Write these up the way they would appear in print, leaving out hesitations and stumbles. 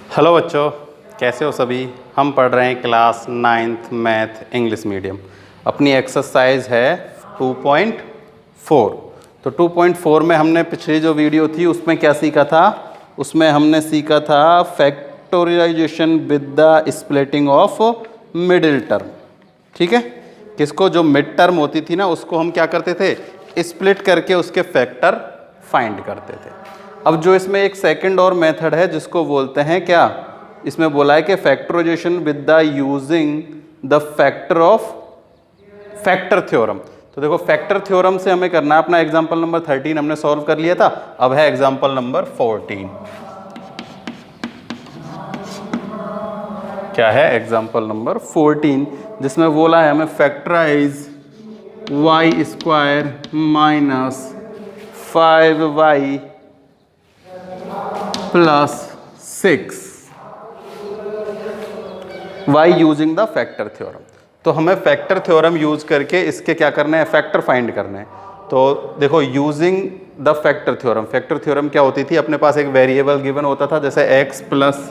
Hello बच्चों, कैसे हो सभी। हम पढ़ रहे हैं class 9th math English medium. अपनी एक्सरसाइज है 2.4। तो 2.4 में हमने पिछली जो वीडियो थी उसमें क्या सीखा था। उसमें हमने सीखा था factorialization with the splitting of middle term. ठीक है, किसको जो मिड टर्म होती थी ना उसको हम क्या करते थे, स्प्लिट करके उसके फैक्टर फाइंड करते थे। अब जो इसमें एक सेकंड और मेथड है जिसको बोलते हैं क्या, इसमें बोला है कि factorization with the using the factor of factor theorem. तो देखो फैक्टर थ्योरम से हमें करना है अपना एग्जांपल नंबर 13 हमने सॉल्व कर लिया था। अब है एग्जांपल नंबर 14। क्या है एग्जांपल नंबर 14, जिसमें बोला है हमें factorize y square minus 5y plus 6 y using the factor theorem. तो हमें फैक्टर थ्योरम यूज करके इसके क्या करना है, फैक्टर फाइंड करना है। तो देखो using the factor theorem, factor theorem क्या होती थी, अपने पास एक वेरिएबल गिवन होता था जैसे x प्लस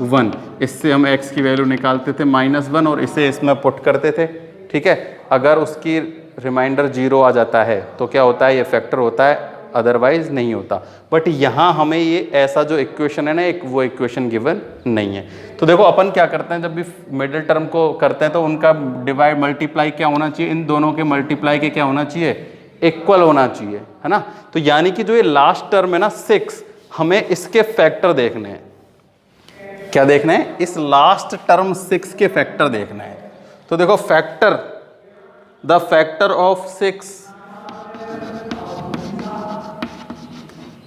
1, इससे हम x की वैल्यू निकालते थे -1 और इसे इसमें पुट करते थे। ठीक है, अगर उसकी रिमाइंडर 0 आ जाता है तो क्या होता है, ये फैक्टर होता है, अदरवाइज नहीं होता। बट यहाँ हमें ये ऐसा जो इक्वेशन है ना, एक वो इक्वेशन गिवन नहीं है। तो देखो अपन क्या करते हैं, जब भी मिडिल टर्म को करते हैं तो उनका डिवाइड मल्टीप्लाई क्या होना चाहिए, इन दोनों के मल्टीप्लाई के क्या होना चाहिए, इक्वल होना चाहिए, है ना। तो यानी कि जो ये लास्ट टर्म है ना 6, हमें इसके फैक्टर देखने हैं। क्या देखना है, इस लास्ट टर्म 6 के फैक्टर देखना है। तो देखो factor, the factor of 6,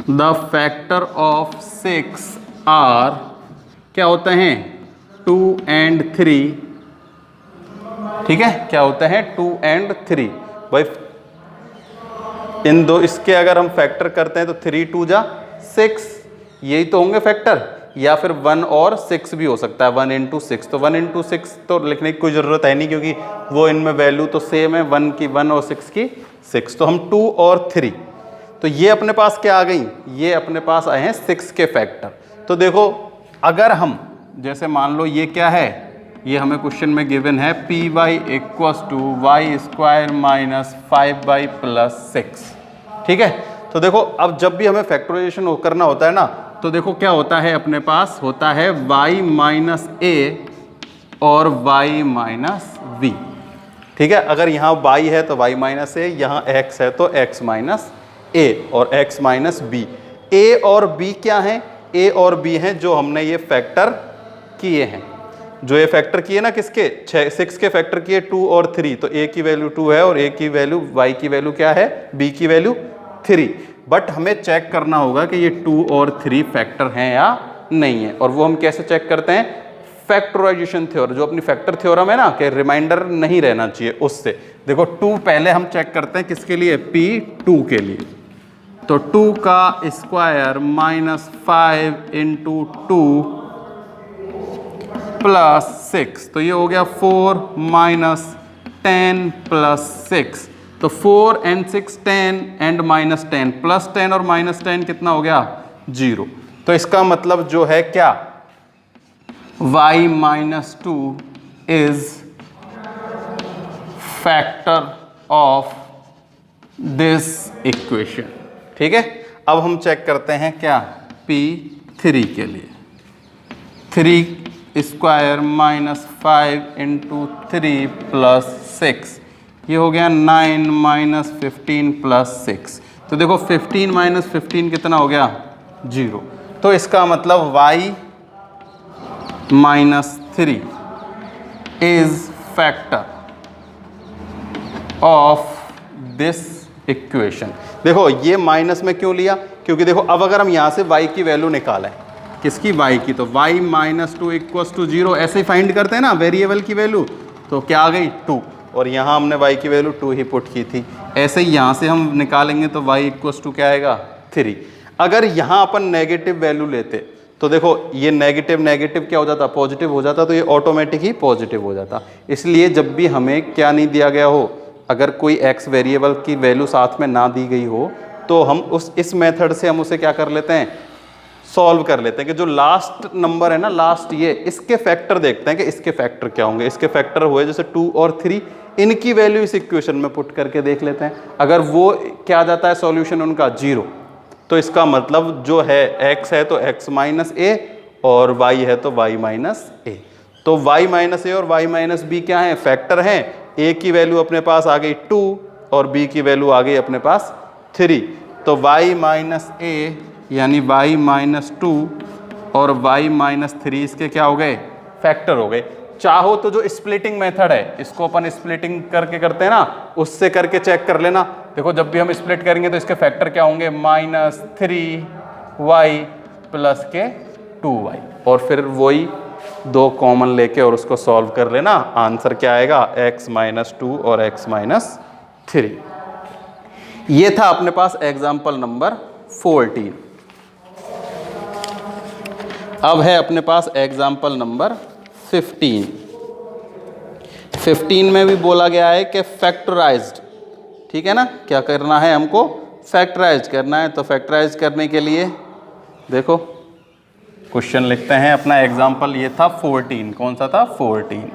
the factor of 6 are क्या होते हैं, 2 and 3। ठीक है, क्या होते हैं 2 and 3। भाई इन दो इसके अगर हम फैक्टर करते हैं तो 3 2 जा 6, यही तो होंगे फैक्टर, या फिर 1 और 6 भी हो सकता है, 1 into 6। तो 1 into 6 तो लिखने की कोई ज़रूरत है नहीं क्योंकि वो इनमें वैल्यू तो सेम है, 1 की 1 और 6 की 6। तो हम 2 और 3, तो ये अपने पास क्या आ गई, ये अपने पास आए हैं 6 के फैक्टर। तो देखो अगर हम जैसे मान लो ये क्या है, ये हमें क्वेश्चन में गिवन है p y equals to y square minus 5y plus 6। ठीक है, तो देखो अब जब भी हमें फैक्टराइजेशन करना होता है ना, तो देखो क्या होता है, अपने पास होता है y माइनस a और y माइनस v। ठीक है, अगर यहाँ y है तो y माइनस a, यहाँ x है तो x माइनस a और x माइनस b। a और b क्या है, a और b हैं जो हमने ये फैक्टर किए हैं, जो ये फैक्टर किए ना किसके, 6 के फैक्टर किए 2 और 3। तो a की वैल्यू 2 है और a की वैल्यू, y की वैल्यू क्या है, b की वैल्यू 3। बट हमें चेक करना होगा कि ये 2 और 3 फैक्टर हैं या नहीं है। और वो हम कैसे चेक करते हैं, फैक्टराइजेशन थ्योरम, जो अपनी फैक्टर थ्योरम है ना कि रिमाइंडर नहीं रहना चाहिए, उससे। देखो 2 पहले हम चेक करते हैं किसके लिए, p2 के लिए। तो 2 का स्क्वायर माइनस 5 इंटू 2 प्लस 6, तो ये हो गया 4 माइनस 10 प्लस 6। तो 4 and 6 10 एंड माइनस 10 प्लस 10 और माइनस 10 कितना हो गया, 0। तो इसका मतलब जो है क्या, y minus 2 is factor of this equation. ठीक है, अब हम चेक करते हैं क्या, P3 के लिए। 3 स्क्वायर माइनस 5 इंटू 3 प्लस 6, ये हो गया 9 माइनस 15 प्लस 6। तो देखो 15 माइनस 15 कितना हो गया, 0। तो इसका मतलब y minus 3 is factor of this equation. देखो ये माइनस में क्यों लिया, क्योंकि देखो अब अगर हम यहाँ से y की वैल्यू निकालें, किसकी, y की, तो y माइनस 2 इक्वल्स टू 0 ऐसे ही फाइंड करते हैं ना वेरिएबल की वैल्यू। तो क्या आ गई 2, और यहाँ हमने y की वैल्यू 2 ही पुट की थी। ऐसे ही यहाँ से हम निकालेंगे तो y इक्वल्स टू क्या आएगा, 3। अगर यहाँ अपन नेगेटिव वैल्यू लेते तो देखो ये नेगेटिव नेगेटिव क्या हो जाता, पॉजिटिव हो जाता, तो ये ऑटोमेटिक ही पॉजिटिव हो जाता। इसलिए जब भी हमें क्या नहीं दिया गया हो, अगर कोई x वेरिएबल की वैल्यू साथ में ना दी गई हो, तो हम इस मेथड से हम उसे क्या कर लेते हैं, सॉल्व कर लेते हैं कि जो लास्ट नंबर है ना, लास्ट ये, इसके फैक्टर देखते हैं कि इसके फैक्टर क्या होंगे। इसके फैक्टर हुए जैसे 2 और 3, इनकी वैल्यू इस इक्वेशन में पुट करके देख लेते हैं। अगर वो क्या आ जाता है सॉल्यूशन उनका 0, तो इसका मतलब जो है x है तो x माइनस ए और y है तो y माइनस ए। तो y माइनस ए और y माइनस बी क्या है, फैक्टर हैं। a की वैल्यू अपने पास आ गई 2 और b की वैल्यू आ गई अपने पास 3। तो y माइनस ए यानी y माइनस 2 और y माइनस 3 इसके क्या हो गए, फैक्टर हो गए। चाहो तो जो स्प्लिटिंग मेथड है, इसको अपन स्प्लिटिंग करके करते हैं ना, उससे करके चेक कर लेना। देखो जब भी हम स्प्लिट करेंगे तो इसके फैक्टर क्या होंगे, -3y प्लस के 2y, और फिर वही 2 कॉमन लेके और उसको सॉल्व कर लेना। आंसर क्या आएगा, x माइनस 2 और x माइनस 3। ये था अपने पास एग्जाम्पल नंबर 14। अब है अपने पास एग्जाम्पल नंबर 15। 15 में भी बोला गया है कि फैक्टराइज्ड, ठीक है ना, क्या करना है हमको, फैक्टराइज करना है। तो फैक्टराइज करने के लिए देखो क्वेश्चन लिखते हैं अपना। एग्जाम्पल ये था 14, कौन सा था, 14।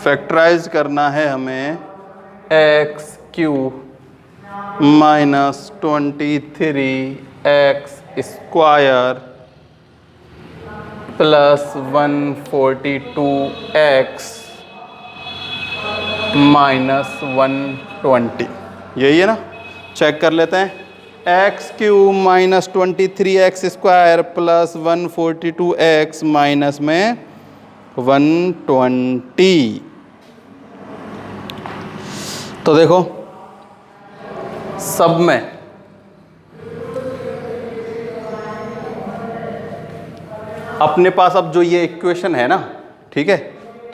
फैक्टराइज करना है हमें x cube minus 23x square plus 142x minus 120, यही है ना। चेक कर लेते हैं। X cube minus 23x square plus 142x minus में 120। तो देखो सब में अपने पास अब जो ये इक्वेशन है ना, ठीक है,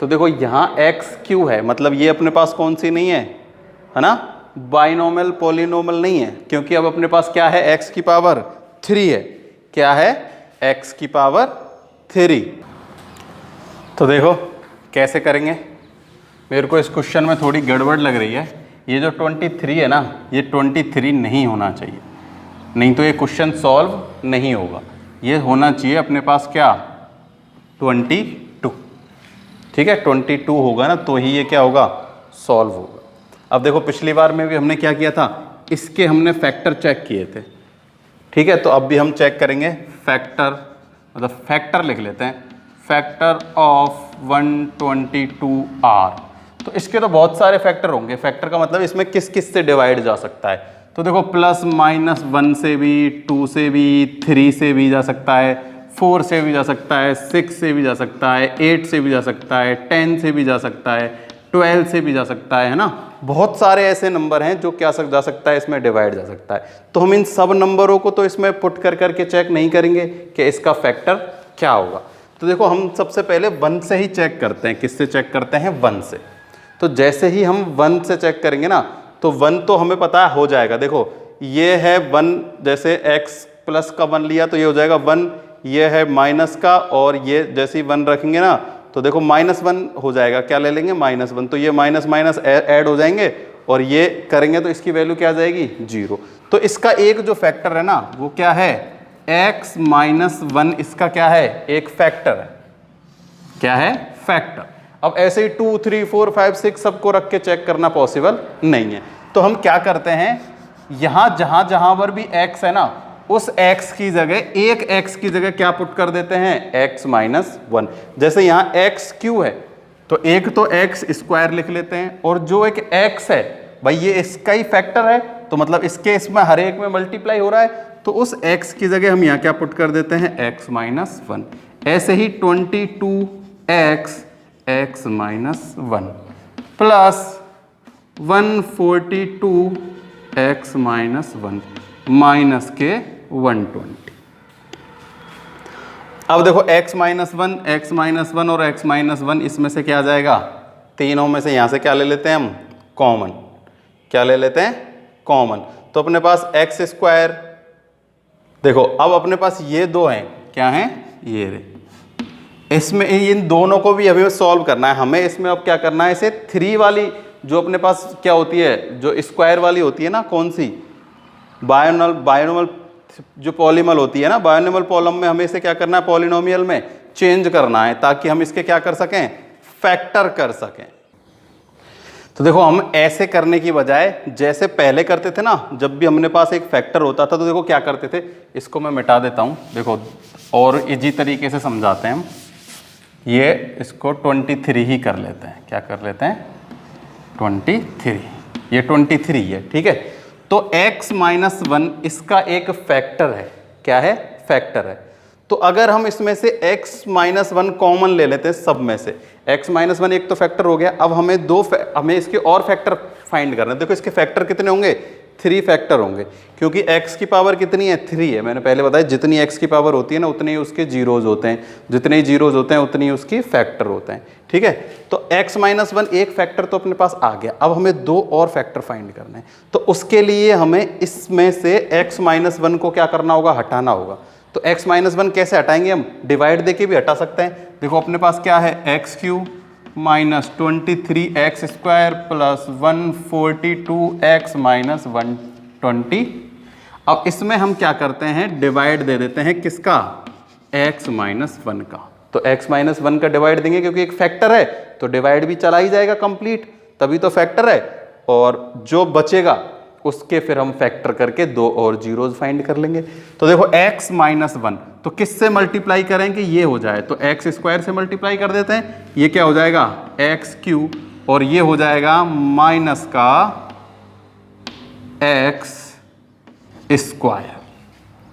तो देखो यहाँ एक्स क्यू है, मतलब ये अपने पास कौन सी नहीं है ना, बाइनोमियल पॉलिनोमियल नहीं है, क्योंकि अब अपने पास क्या है, एक्स की पावर 3 है। क्या है, एक्स की पावर 3। तो देखो कैसे करेंगे, मेरे को इस क्वेश्चन में थोड़ी गड़बड़ लग रही है। ये जो 23 है ना, ये 23 नहीं होना चाहिए, नहीं तो ये क्वेश्चन सॉल्व नहीं होगा। ये होना चाहिए अपने पास क्या, 22, ठीक है, 22 होगा ना तो ही ये क्या होगा, सॉल्व होगा। अब देखो पिछली बार में भी हमने क्या किया था, इसके हमने फैक्टर चेक किए थे, ठीक है, तो अब भी हम चेक करेंगे फैक्टर, मतलब फैक्टर लिख लेते हैं, फैक्टर ऑफ 122r। तो इसके तो बहुत सारे फैक्टर होंगे। फैक्टर का मतलब इसमें किस किस से डिवाइड जा सकता है। तो देखो प्लस माइनस 1 से भी, 2 से भी, 3 से भी जा सकता है, 4 से भी जा सकता है, 6 से भी जा सकता है, 8 से भी जा सकता है, 10 से भी जा सकता है, 12 से भी जा सकता है ना। बहुत सारे ऐसे नंबर हैं जो क्या जा सकता है, इसमें डिवाइड जा सकता है। तो हम इन सब नंबरों को तो इसमें पुट कर करके चेक नहीं करेंगे कि इसका फैक्टर क्या होगा। तो देखो हम सबसे पहले 1 से ही चेक करते हैं। किससे चेक करते हैं, 1 से। तो जैसे ही हम 1 से चेक करेंगे ना, तो 1 तो हमें पता हो जाएगा। देखो ये है 1, जैसे x प्लस का 1 लिया तो ये हो जाएगा 1, ये है माइनस का, और ये जैसे ही 1 रखेंगे ना तो देखो -1 हो जाएगा। क्या ले लेंगे, -1, तो ये माइनस माइनस ऐड हो जाएंगे, और ये करेंगे तो इसकी वैल्यू क्या आ जाएगी, 0। तो इसका एक जो फैक्टर है ना वो क्या है, x माइनस 1, इसका क्या है, एक फैक्टर है। क्या है, फैक्टर। अब ऐसे ही 2, 3, 4, 5, 6 सबको रख के चेक करना पॉसिबल नहीं है। तो हम क्या करते हैं, यहां जहां जहां पर भी x है ना, उस x की जगह, एक x की जगह क्या पुट कर देते हैं, x माइनस 1। जैसे यहां x क्यू है तो एक तो x स्क्वायर लिख लेते हैं, और जो एक x है भाई ये इसका ही फैक्टर है, तो मतलब इसके इसमें हर एक में मल्टीप्लाई हो रहा है, तो उस x की जगह हम यहाँ क्या पुट कर देते हैं, x माइनस 1। ऐसे ही 22x x minus 1 plus 142x minus 1 minus के 120। अब देखो x माइनस वन और x माइनस वन, इसमें से क्या आ जाएगा, तीनों में से यहाँ से क्या ले लेते हैं हम, कॉमन। क्या ले लेते हैं, कॉमन। तो अपने पास एक्स स्क्वायर, देखो अब अपने पास ये दो हैं, क्या हैं, ये रे। इसमें इन दोनों को भी अभी सॉल्व करना है हमें। इसमें अब क्या करना है, इसे 3 वाली जो अपने पास क्या होती है, जो स्क्वायर वाली होती है ना, कौन सी, बायनोमल जो पॉलीमल होती है ना, बायनोमल पॉलम में हमें इसे क्या करना है, पॉलिनोमियल में चेंज करना है, ताकि हम इसके क्या कर सकें, फैक्टर कर सकें। तो देखो हम ऐसे करने की बजाय जैसे पहले करते थे ना, जब भी हमने पास एक फैक्टर होता था तो देखो क्या करते थे, इसको मैं मिटा देता हूं, देखो और इजी तरीके से समझाते हैं हम। ये इसको 23 ही कर लेते हैं, क्या कर लेते हैं, 23, ये 23 है, ठीक है। तो x माइनस वन इसका एक फैक्टर है, क्या है, फैक्टर है। तो अगर हम इसमें से x माइनस वन कॉमन ले लेते हैं सब में से, x माइनस वन एक तो फैक्टर हो गया, अब हमें हमें इसके और फैक्टर फाइंड करना है। देखो इसके फैक्टर कितने होंगे, 3 फैक्टर होंगे, क्योंकि x की पावर कितनी है, 3 है। मैंने पहले बताया जितनी x की पावर होती है ना, उतने ही उसके जीरोज होते हैं, जितने ही जीरोज होते हैं उतनी ही उसकी फैक्टर होते हैं, ठीक है। तो x माइनस वन एक फैक्टर तो अपने पास आ गया, अब हमें 2 और फैक्टर फाइंड करना है। तो उसके लिए हमें इसमें से x माइनस वन को क्या करना होगा, हटाना होगा। तो x माइनस वन कैसे हटाएंगे हम, डिवाइड देके भी हटा सकते हैं। देखो अपने पास क्या है, x cube minus 23x square plus 142x minus 120। अब इसमें हम क्या करते हैं, डिवाइड दे देते हैं किसका, x माइनस वन का। तो x माइनस वन का डिवाइड देंगे, क्योंकि एक फैक्टर है तो डिवाइड भी चला ही जाएगा कंप्लीट, तभी तो फैक्टर है। और जो बचेगा उसके फिर हम फैक्टर करके 2 और जीरोज फाइंड कर लेंगे। तो देखो x माइनस वन तो किससे मल्टीप्लाई करेंगे, ये हो जाए तो एक्स स्क्वायर से मल्टीप्लाई कर देते हैं, ये क्या हो जाएगा, एक्स क्यूब, और ये हो जाएगा माइनस का एक्स स्क्वायर,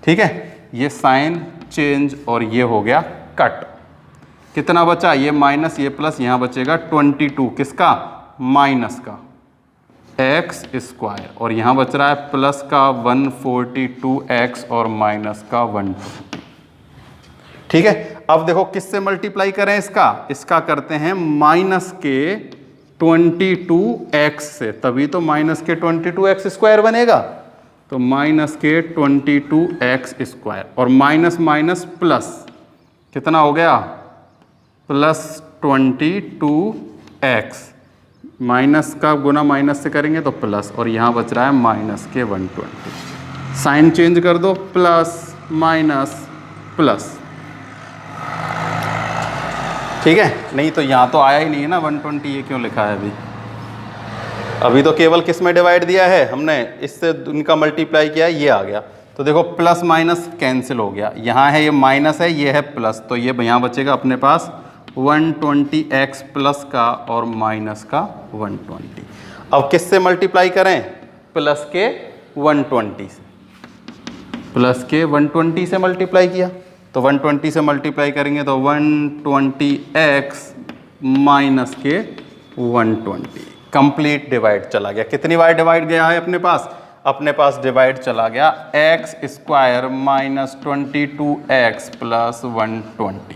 ठीक है। ये साइन चेंज और ये हो गया कट। कितना बचा, ये माइनस ये प्लस, यहां बचेगा 22 किसका, माइनस का एक्स स्क्वायर, और यहां बच रहा है प्लस का 142x और माइनस का 120, ठीक है। अब देखो किससे मल्टीप्लाई करें इसका करते हैं माइनस के 22x से, तभी तो माइनस के 22x स्क्वायर बनेगा। तो माइनस के 22x स्क्वायर और माइनस माइनस प्लस कितना हो गया, प्लस 22x, माइनस का गुना माइनस से करेंगे तो प्लस, और यहाँ बच रहा है माइनस के 120। साइन चेंज कर दो, प्लस माइनस प्लस, ठीक है। नहीं तो यहाँ तो आया ही नहीं है ना 120, ये क्यों लिखा है अभी तो केवल किस में डिवाइड दिया है हमने, इससे उनका मल्टीप्लाई किया, ये आ गया। तो देखो प्लस माइनस कैंसिल हो गया, यहाँ है ये माइनस है, ये है प्लस, तो ये यहाँ बचेगा अपने पास 120x प्लस का और माइनस का 120। अब किससे मल्टीप्लाई करें, प्लस के 120 से, प्लस के 120 से मल्टीप्लाई किया, तो 120 से मल्टीप्लाई करेंगे तो 120x माइनस के 120, कंप्लीट डिवाइड चला गया। कितनी बार डिवाइड गया है अपने पास डिवाइड चला गया x square minus 22x plus 120।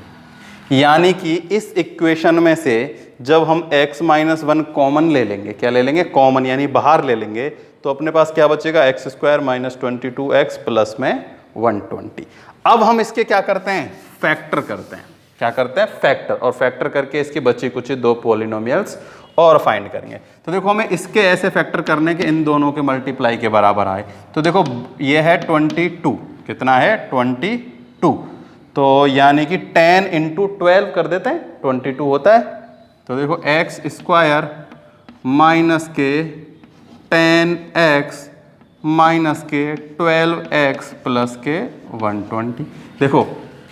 यानी कि इस इक्वेशन में से जब हम x माइनस वन कॉमन ले लेंगे, क्या ले लेंगे, कॉमन यानी बाहर ले लेंगे, तो अपने पास क्या बचेगा, x square minus 22x plus में 120। अब हम इसके क्या करते हैं, फैक्टर करते हैं, क्या करते हैं, फैक्टर, और फैक्टर करके इसके बचे कुछ 2 पॉलिनोमियल्स और फाइंड करेंगे। तो देखो हमें इसके ऐसे फैक्टर करने के इन दोनों के मल्टीप्लाई के बराबर आए। तो देखो ये है 22, कितना है 22, तो यानी कि 10 इंटू 12 कर देते हैं, 22 होता है। तो देखो एक्स स्क्वायर माइनस के 10x माइनस के 12x प्लस के 120। देखो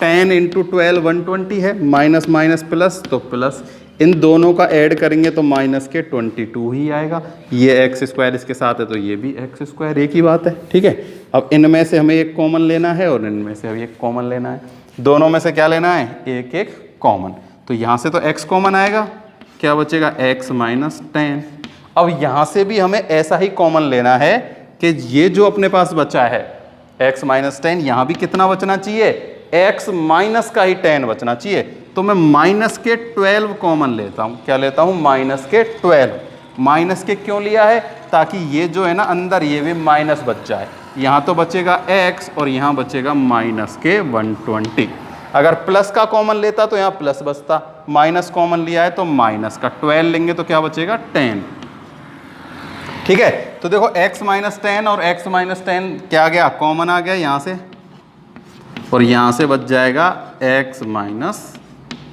10 इंटू 12 120 है, माइनस माइनस प्लस तो प्लस, इन दोनों का ऐड करेंगे तो माइनस के 22 ही आएगा। ये एक्स स्क्वायर इसके साथ है तो ये भी एक्स स्क्वायर, एक ही बात है, ठीक है। अब इनमें से हमें एक कॉमन लेना है और इनमें से हमें एक कॉमन लेना है। दोनों में से क्या लेना है, एक एक कॉमन। तो यहाँ से तो x कॉमन आएगा, क्या बचेगा x माइनस 10। अब यहाँ से भी हमें ऐसा ही कॉमन लेना है कि ये जो अपने पास बचा है x माइनस 10, यहाँ भी कितना बचना चाहिए, x माइनस का ही 10 बचना चाहिए। तो मैं माइनस के 12 कॉमन लेता हूँ, क्या लेता हूँ, माइनस के 12। माइनस के क्यों लिया है, ताकि ये जो है ना अंदर ये भी माइनस बच जाए। यहाँ तो बचेगा x और यहाँ बचेगा माइनस के 120। अगर प्लस का कॉमन लेता तो यहाँ प्लस बचता, माइनस कॉमन लिया है तो माइनस का 12 लेंगे तो क्या बचेगा, 10। ठीक है, तो देखो x माइनस 10 और x माइनस 10 क्या आ गया, कॉमन आ गया यहाँ से, और यहाँ से बच जाएगा x माइनस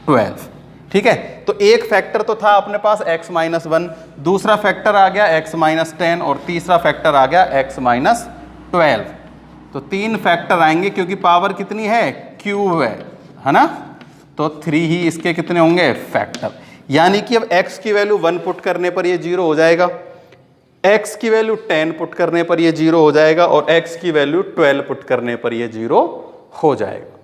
12। ठीक है, तो एक फैक्टर तो था अपने पास x माइनस 1, दूसरा फैक्टर आ गया x माइनस 10 और तीसरा फैक्टर आ गया x माइनस 12। तो 3 फैक्टर आएंगे क्योंकि पावर कितनी है, क्यूब है ना। तो 3 ही इसके कितने होंगे, फैक्टर। यानी कि अब x की वैल्यू 1 पुट करने पर ये 0 हो जाएगा, x की वैल्यू 10 पुट करने पर ये 0 हो जाएगा, और x की वैल्यू 12 पुट करने पर ये 0 हो जाएगा।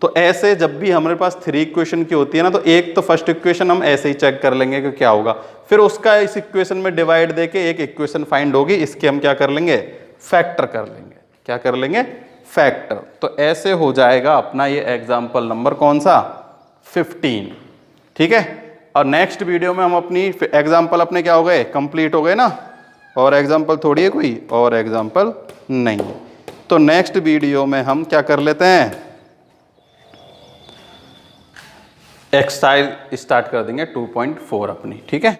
तो ऐसे जब भी हमारे पास 3 इक्वेशन की होती है ना, तो एक तो फर्स्ट इक्वेशन हम ऐसे ही चेक कर लेंगे कि क्या होगा, फिर उसका इस इक्वेशन में डिवाइड देके एक इक्वेशन फाइंड होगी, इसके हम क्या कर लेंगे, फैक्टर कर लेंगे। क्या कर लेंगे, फैक्टर। तो ऐसे हो जाएगा अपना ये एग्जाम्पल नंबर कौन सा, 15। ठीक है, और नेक्स्ट वीडियो में हम अपनी एग्जाम्पल अपने क्या हो गए, कंप्लीट हो गए ना, और एग्जाम्पल थोड़ी है कोई, और एग्जाम्पल नहीं है। तो नेक्स्ट वीडियो में हम क्या कर लेते हैं, एक्सरसाइज स्टार्ट कर देंगे 2.4 अपनी। ठीक है।